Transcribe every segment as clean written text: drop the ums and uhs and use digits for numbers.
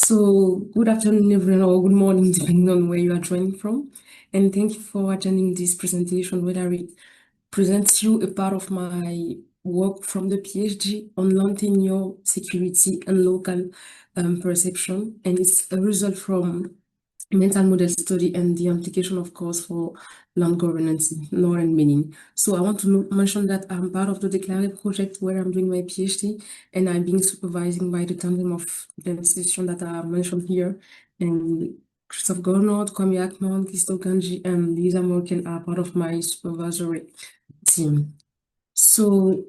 So, good afternoon, everyone, or good morning, depending on where you are joining from. And thank you for attending this presentation, where I present you a part of my work from the PhD on land tenure, security, and local perception. And it's a result from mental model study and the implication, of course, for land governance in Northern Benin. So I want to mention that I'm part of the Declare project where I'm doing my PhD, and I'm being supervised by the tandem of the institution that I mentioned here. And Christophe Gornot, Kwame Akman, Christo Kanji, and Lisa Morgan are part of my supervisory team. So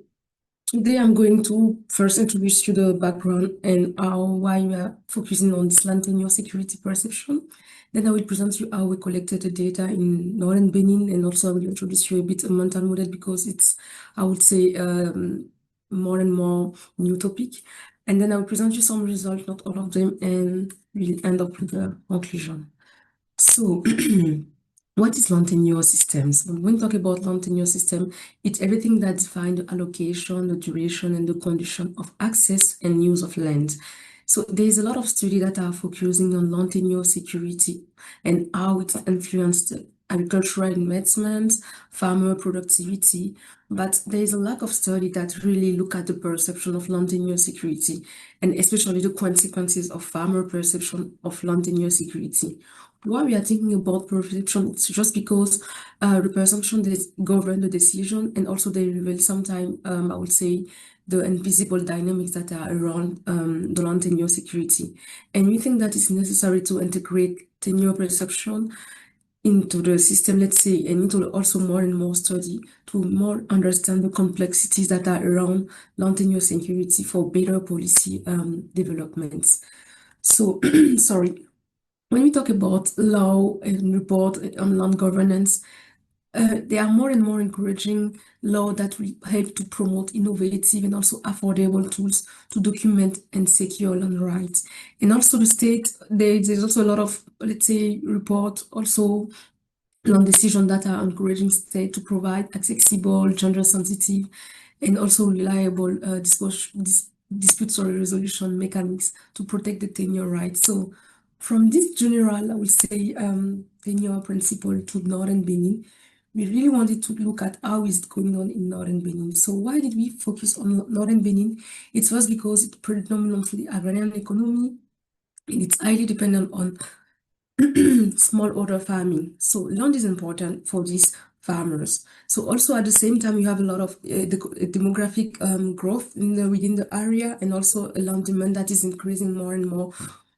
today I'm going to first introduce you the background and why we are focusing on this land tenure security perception. Then I will present you how we collected the data in Northern Benin, and also I will introduce you a bit a mental model because it's, I would say, more and more new topic. And then I will present you some results, not all of them, and we'll end up with a conclusion. So what is land tenure systems? When we talk about land tenure system, it's everything that defines the allocation, the duration, and the condition of access and use of land. So there's a lot of study that are focusing on land tenure security and how it influenced agricultural investments, farmer productivity, but there is a lack of study that really look at the perception of land tenure security, and especially the consequences of farmer perception of land tenure security. Why we are thinking about perception, it's just because the perception that govern the decision, and also they reveal sometimes, I would say, the invisible dynamics that are around the land tenure security. And we think that it's necessary to integrate tenure perception into the system, let's say, and into also more and more study to more understand the complexities that are around land tenure security for better policy developments. So, sorry. When we talk about law and report on land governance, there are more and more encouraging law that will help to promote innovative and also affordable tools to document and secure land rights. And also the state, there's also a lot of, let's say, report also land decision that are encouraging state to provide accessible, gender sensitive, and also reliable dispute resolution mechanics to protect the tenure rights. So from this general, I would say, tenure principle to Northern Benin, we really wanted to look at how is it going on in Northern Benin. So why did we focus on Northern Benin? It was because it's predominantly agrarian economy, and it's highly dependent on smallholder farming. So land is important for these farmers. So also at the same time, you have a lot of demographic growth within the area, and also a land demand that is increasing more and more,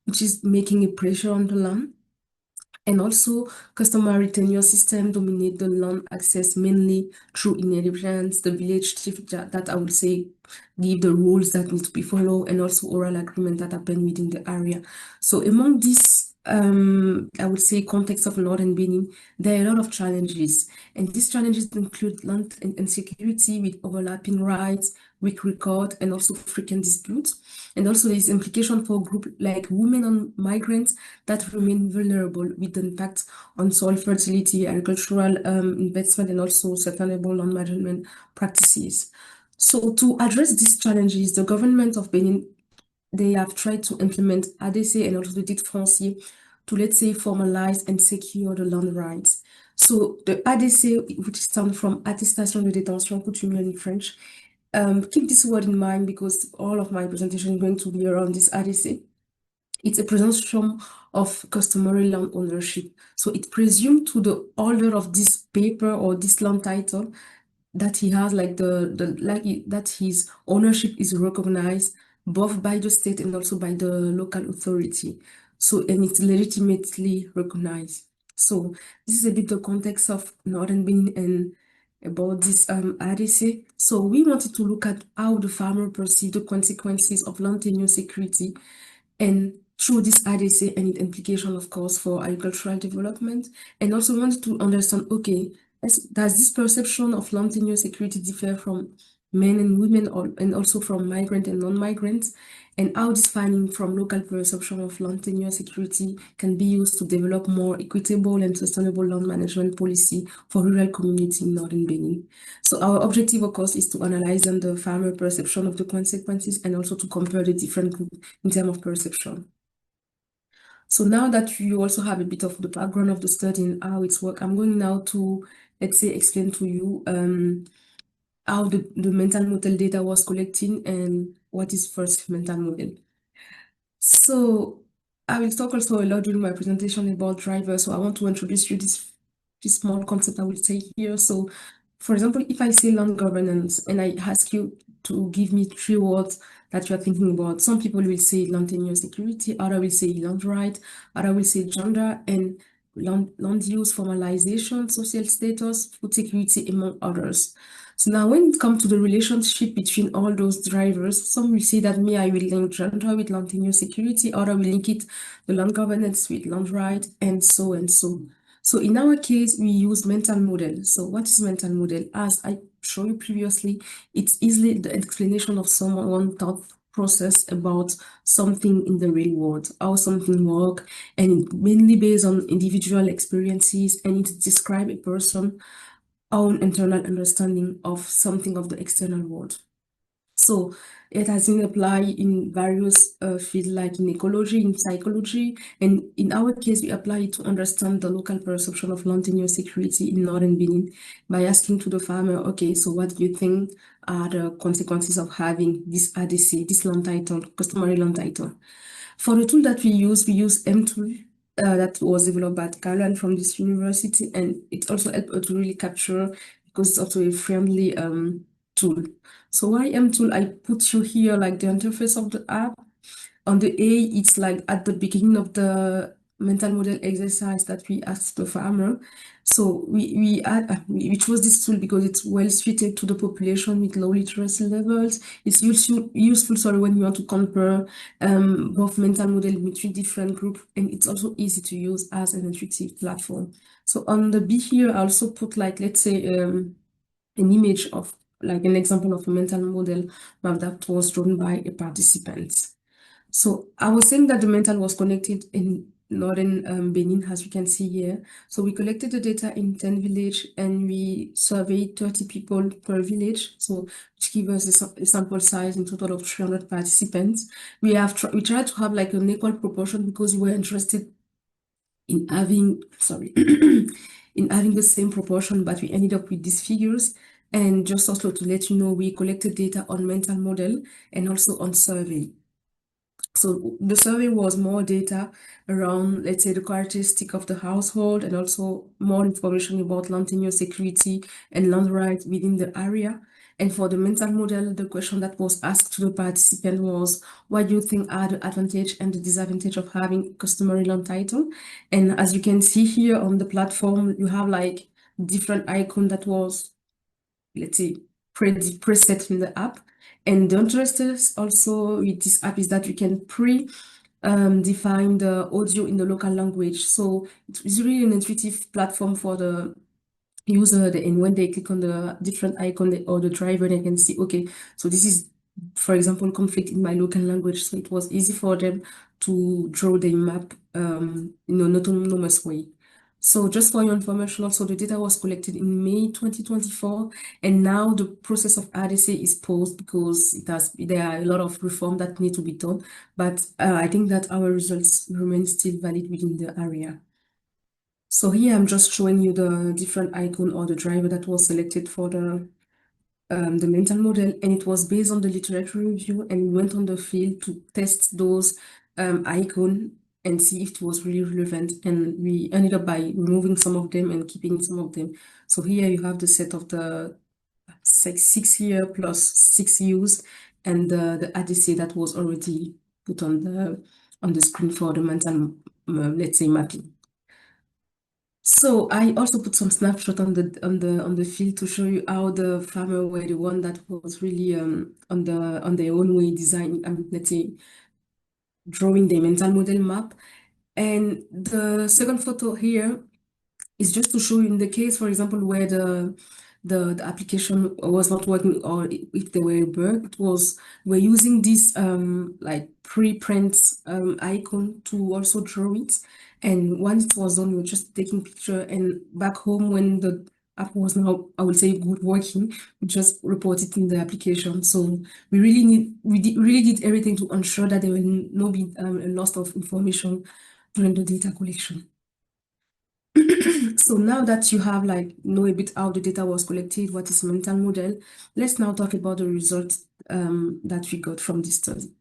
which is making a pressure on the land. And also, customary tenure system dominate the land access mainly through inheritance, the village chief that I would say give the rules that need to be followed, and also oral agreement that happen within the area. So among these, I would say, context of Northern Benin, there are a lot of challenges, and these challenges include land insecurity with overlapping rights, weak record, and also frequent disputes. And also there is implication for groups like women and migrants that remain vulnerable with the impact on soil fertility, agricultural investment, and also sustainable land management practices. So to address these challenges, the government of Benin, they have tried to implement ADC and also the titre foncier to, let's say, formalize and secure the land rights. So the ADC, which stands from Attestation de Détention Coutumière in French, keep this word in mind because all of my presentation is going to be around this ADC. It's a presumption of customary land ownership. So it presumes to the holder of this paper or this land title that he has that his ownership is recognized both by the state and also by the local authority. So, and it's legitimately recognized. So this is a bit the context of Northern Benin and about this ADC. So we wanted to look at how the farmer perceive the consequences of land tenure security, and through this ADC and its implication, of course, for agricultural development, and also wanted to understand, okay, does this perception of land tenure security differ from men and women, and also from migrant and non-migrants, and how this finding from local perception of land tenure security can be used to develop more equitable and sustainable land management policy for rural community in Northern Benin. So our objective, of course, is to analyze the farmer perception of the consequences and also to compare the different groups in terms of perception. So now that you also have a bit of the background of the study and how it's work, I'm going now to, let's say, explain to you how the mental model data was collecting and what is first mental model. So I will talk also a lot during my presentation about drivers. So I want to introduce you this small concept I will say here. So for example, if I say land governance and I ask you to give me 3 words that you are thinking about, some people will say land tenure security, other will say land right, other will say gender and land use formalization, social status, food security, among others. So now when it comes to the relationship between all those drivers, some will say that me, I will link gender with land tenure security, other will link it the land governance with land right, and so and so. So in our case, we use mental model. So what is mental model? As I showed you previously, it's easily the explanation of someone thought process about something in the real world, how something work, and mainly based on individual experiences, and it describe a person own internal understanding of something of the external world. So it has been applied in various fields like in ecology, in psychology, and in our case, we apply it to understand the local perception of land tenure security in Northern Benin by asking to the farmer, okay, so what do you think are the consequences of having this ADC, this land title, customary land title? For the tool that we use M tool that was developed by Caroline from this university, and it also helped us to really capture because it's also a friendly tool. So why M tool? I put you here like the interface of the app. On the A, it's like at the beginning of the mental model exercise that we asked the farmer. So we chose this tool because it's well suited to the population with low literacy levels. It's useful, sorry, when you want to compare both mental model between different groups, and it's also easy to use as an intuitive platform. So on the B here, I also put like, let's say, an image of like an example of a mental model map that was drawn by a participant. So I was saying that the mental was connected in Northern Benin, as you can see here. So we collected the data in 10 villages and we surveyed 30 people per village. So which gives us a sample size in total of 300 participants. We tried to have like an equal proportion because we were interested in having, sorry, in having the same proportion, but we ended up with these figures. And just also to let you know, we collected data on mental model and also on survey. So the survey was more data around, let's say, the characteristic of the household and also more information about land tenure security and land rights within the area. And for the mental model, the question that was asked to the participant was, what do you think are the advantage and the disadvantage of having customary land title? And as you can see here on the platform, you have like different icon that was, let's say, preset in the app. And the interest also with this app is that you can define the audio in the local language. So it's really an intuitive platform for the user, and when they click on the different icon or the driver, they can see, okay, so this is, for example, conflict in my local language. So it was easy for them to draw the map in an autonomous way. So just for your information, also the data was collected in May 2024, and now the process of RDC is paused because there are a lot of reform that need to be done. But I think that our results remain still valid within the area. So here I'm just showing you the different icon or the driver that was selected for the mental model, and it was based on the literature review, and we went on the field to test those icon and see if it was really relevant, and we ended up by removing some of them and keeping some of them. So here you have the set of the 6 year plus 6 use and the ADC that was already put on the screen for the mental let's say mapping. So I also put some snapshot on the field to show you how the farmer were the one that was really on their own way designing, let's say, drawing the mental model map. And the second photo here is just to show you in the case, for example, where the application was not working or if there were a bug, we're using this like pre-print icon to also draw it. And once it was done, we were just taking picture, and back home when the app was now, I would say, good working, we just report it in the application. So we really did everything to ensure that there will not be a loss of information during the data collection. So now that you have know a bit how the data was collected, what is mental model, let's now talk about the results that we got from this study.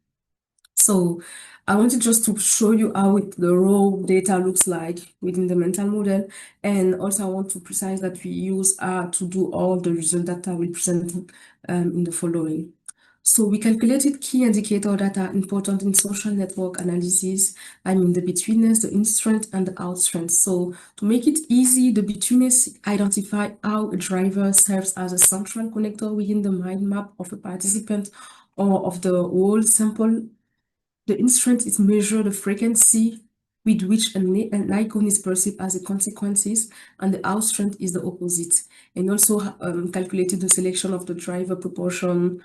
So I wanted just to show you how the raw data looks like within the mental model. And also I want to precise that we use R to do all the result that I will present in the following. So we calculated key indicators that are important in social network analysis. I mean the betweenness, the in-strength, and the out-strength. So to make it easy, the betweenness identify how a driver serves as a central connector within the mind map of a participant or of the whole sample. The in-strength is measure the frequency with which an icon is perceived as a consequences, and the out-strength is the opposite. And also calculated the selection of the driver proportion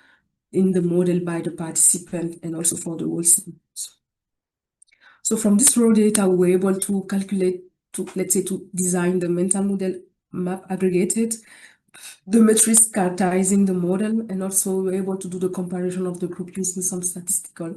in the model by the participant and also for the whole samples. So from this raw data, we were able to calculate, let's say, to design the mental model map aggregated, the metrics characterizing the model, and also we were able to do the comparison of the group using some statistical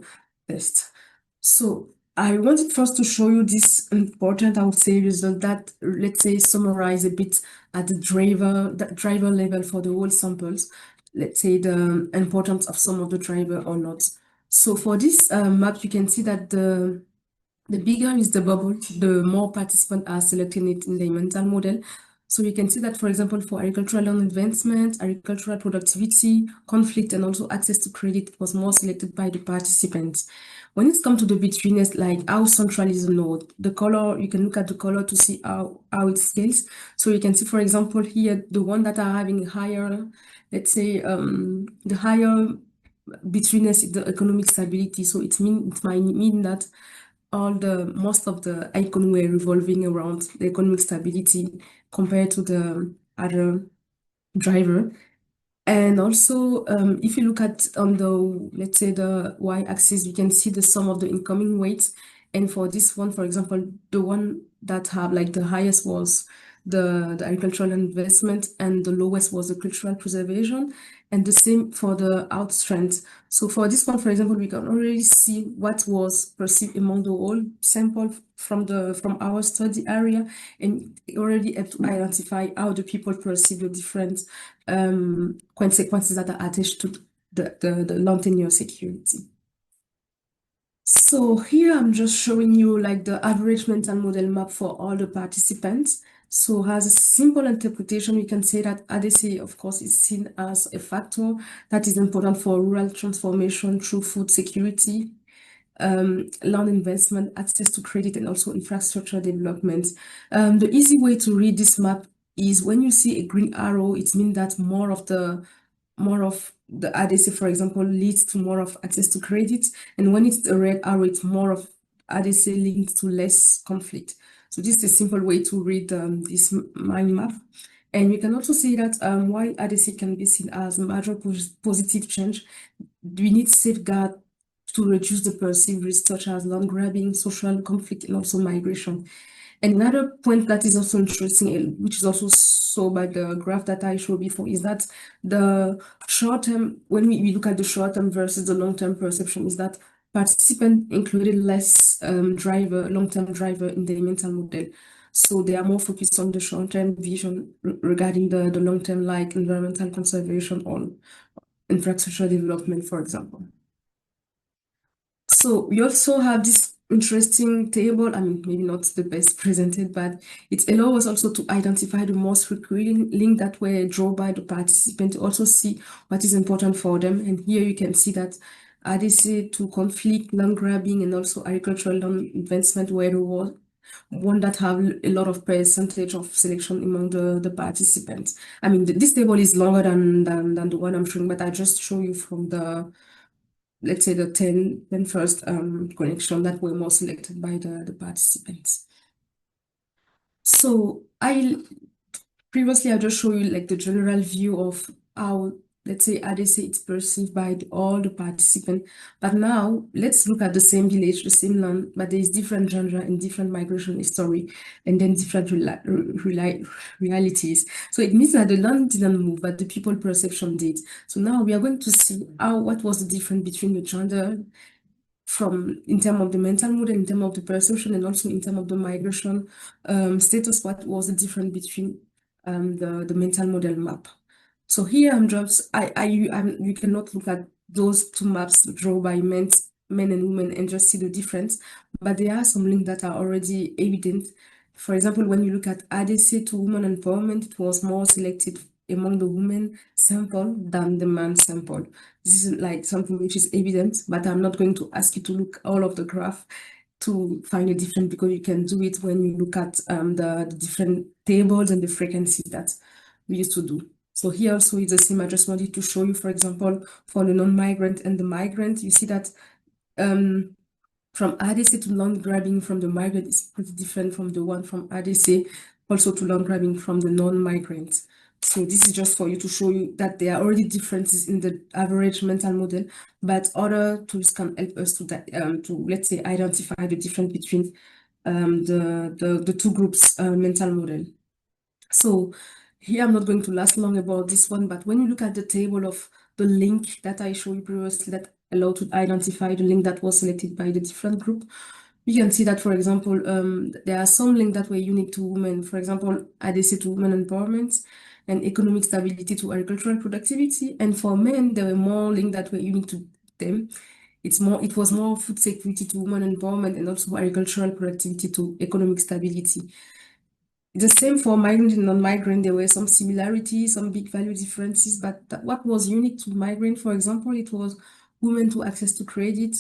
tests. So I wanted first to show you this important, I would say, result that, let's say, summarize a bit at the driver level for the whole samples, let's say the importance of some of the driver or not. So for this map, you can see that the bigger is the bubble, the more participants are selecting it in the mental model. So you can see that, for example, for agricultural advancement, agricultural productivity, conflict, and also access to credit was more selected by the participants. When it comes to the betweenness, like how central is the node, the color, you can look at the color to see how it scales. So you can see, for example, here, the one that are having higher, let's say, the higher betweenness is the economic stability. So it might mean that most of the icon were revolving around the economic stability compared to the other driver. And also, if you look at on the, let's say, the y-axis, you can see the sum of the incoming weights. And for this one, for example, the one that have the highest was the agricultural investment, and the lowest was the cultural preservation, and the same for the out strength. So for this one, for example, we can already see what was perceived among the whole sample from our study area, and it already helped to identify how the people perceive the different consequences that are attached to the long tenure security. So here I'm just showing you the average mental model map for all the participants. So as a simple interpretation, we can say that ADC, of course, is seen as a factor that is important for rural transformation through food security, land investment, access to credit, and also infrastructure development. The easy way to read this map is when you see a green arrow, it means that more of the ADC, for example, leads to more of access to credit. And when it's a red arrow, it's more of ADC linked to less conflict. So this is a simple way to read this mind map. And we can also see that while ADC can be seen as major positive change, we need safeguard to reduce the perceived risk, such as land grabbing, social conflict, and also migration. And another point that is also interesting, which is also so by the graph that I showed before, is that the short term, when we look at the short term versus the long term perception, is that participants included less long term driver in the mental model. So they are more focused on the short term vision regarding the long term, like environmental conservation or infrastructure development, for example. So we also have this interesting table. I mean, maybe not the best presented, but it allows us also to identify the most recurring link that were drawn by the participant to also see what is important for them. And here you can see that ADC to conflict, land grabbing, and also agricultural land investment were the one that have a lot of percentage of selection among the participants. I mean, this table is longer than the one I'm showing, but I just show you from the, let's say, the 10 first connection that were more selected by the participants. So previously I just showed you the general view of how, let's say, ADC is perceived by all the participants. But now let's look at the same village, the same land, but there is different gender and different migration history, and then different realities. So it means that the land didn't move, but the people perception did. So now we are going to see what was the difference between the gender in terms of the mental model, in terms of the perception, and also in terms of the migration status, what was the difference between the mental model map. So here you cannot look at those two maps drawn by men and women and just see the difference, but there are some links that are already evident. For example, when you look at ADC to women empowerment, it was more selected among the women sample than the man sample. This is like something which is evident, but I'm not going to ask you to look all of the graph to find a difference, because you can do it when you look at the different tables and the frequency that we used to do. So here also is the same. I just wanted to show you, for example, for the non-migrant and the migrant, you see that from ADC to land grabbing from the migrant is pretty different from the one from ADC also to land grabbing from the non-migrant. So this is just for you to show you that there are already differences in the average mental model, but other tools can help us to let's say identify the difference between the two groups mental model. So here I'm not going to last long about this one, but when you look at the table of the link that I showed you previously that allowed to identify the link that was selected by the different group, you can see that, for example, there are some links that were unique to women, for example, ADC to women empowerment and economic stability to agricultural productivity. And for men, there were more links that were unique to them. It was more food security to women empowerment and also agricultural productivity to economic stability. The same for migrant and non-migrant, there were some similarities, some big value differences, but what was unique to migrant, for example, it was women to access to credit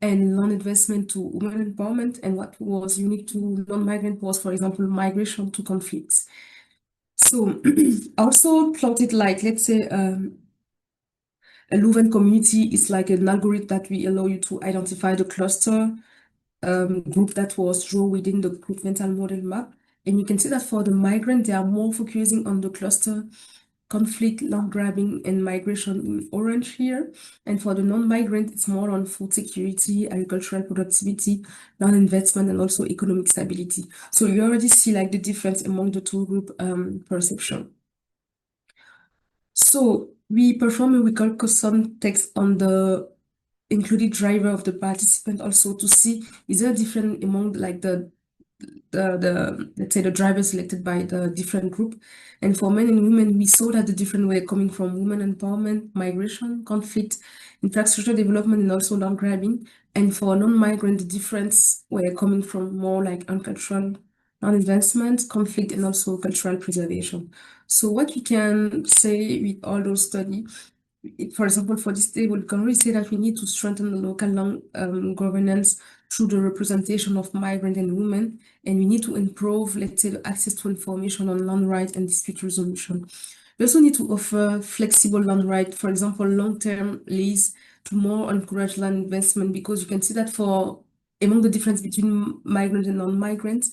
and loan investment to women empowerment, and what was unique to non-migrant was, for example, migration to conflicts. So also plotted like, let's say, a Louvain community is like an algorithm that will allow you to identify the cluster group that was drawn within the group mental model map. And you can see that for the migrant, they are more focusing on the cluster, conflict, land grabbing, and migration in orange here. And for the non-migrant, it's more on food security, agricultural productivity, land investment, and also economic stability. So you already see like the difference among the two group perception. So we perform a recall custom text on the included driver of the participant also to see is there a difference among like the let's say the drivers selected by the different group. And for men and women, we saw that the different were coming from women empowerment, migration, conflict, infrastructure development, and also land grabbing. And for non-migrant, the difference were coming from more like agricultural land investment, conflict, and also cultural preservation. So what we can say with all those studies, for example, for this table, we can really say that we need to strengthen the local land governance through the representation of migrant and women, and we need to improve, let's say, the access to information on land rights and dispute resolution. We also need to offer flexible land rights, for example, long-term lease to more encourage land investment, because you can see that for among the difference between migrant and non-migrants,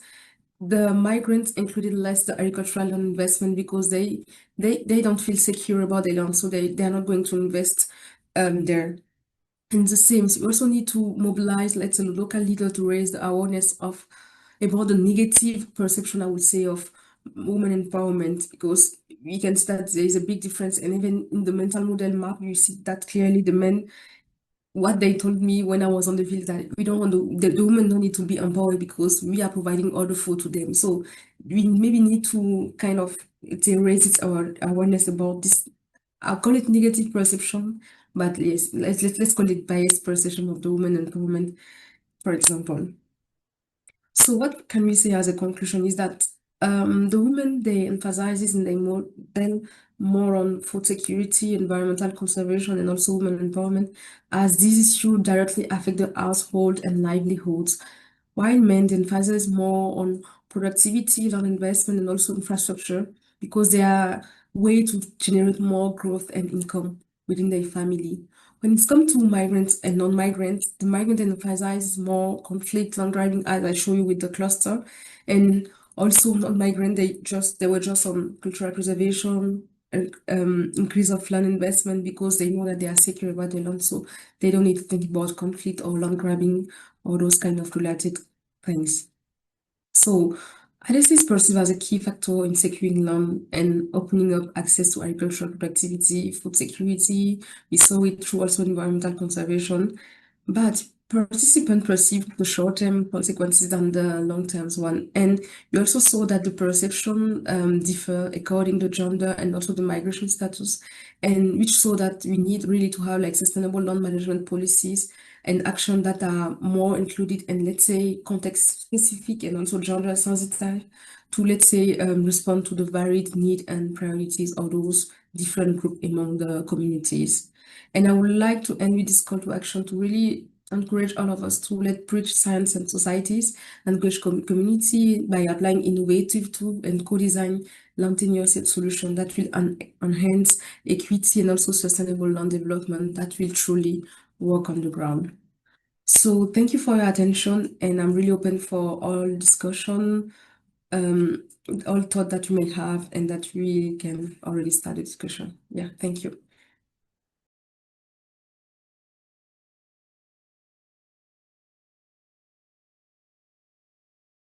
the migrants included less the agricultural land investment because they don't feel secure about their land, so they're not going to invest there. And the same, so we also need to mobilize, let's say, local leaders to raise the awareness of about the negative perception, I would say, of women empowerment, because we can see that there is a big difference, and even in the mental model map, you see that clearly the men, what they told me when I was on the field, that we don't want to, the women don't need to be empowered because we are providing all the food to them. So we maybe need to kind of raise our awareness about this. I'll call it negative perception, but yes, let's call it biased perception of the women empowerment, for example. So what can we say as a conclusion is that the women, they emphasizes and they more on food security, environmental conservation, and also women empowerment, as these issues directly affect the household and livelihoods, while men emphasize more on productivity, land investment, and also infrastructure, because they are way to generate more growth and income within their family. When it comes to migrants and non-migrants, the migrant emphasizes more conflict, land grabbing, as I show you with the cluster, and also non-migrant, they were just on cultural preservation and increase of land investment, because they know that they are secure about the land, so they don't need to think about conflict or land grabbing or those kind of related things. So IDC is perceived as a key factor in securing land and opening up access to agricultural productivity, food security. We saw it through also environmental conservation. But participants perceived the short-term consequences than the long-term one. And we also saw that the perception differ according to gender and also the migration status, and which saw that we need really to have like sustainable land management policies and action that are more included and let's say context specific and also gender sensitive to let's say respond to the varied need and priorities of those different groups among the communities. And I would like to end with this call to action to really encourage all of us to let bridge science and societies, encourage community by applying innovative tools and co-design land tenure solution that will enhance equity and also sustainable land development that will truly work on the ground. So thank you for your attention, and I'm really open for all discussion, all thought that you may have, and that we can already start the discussion. Yeah, thank you.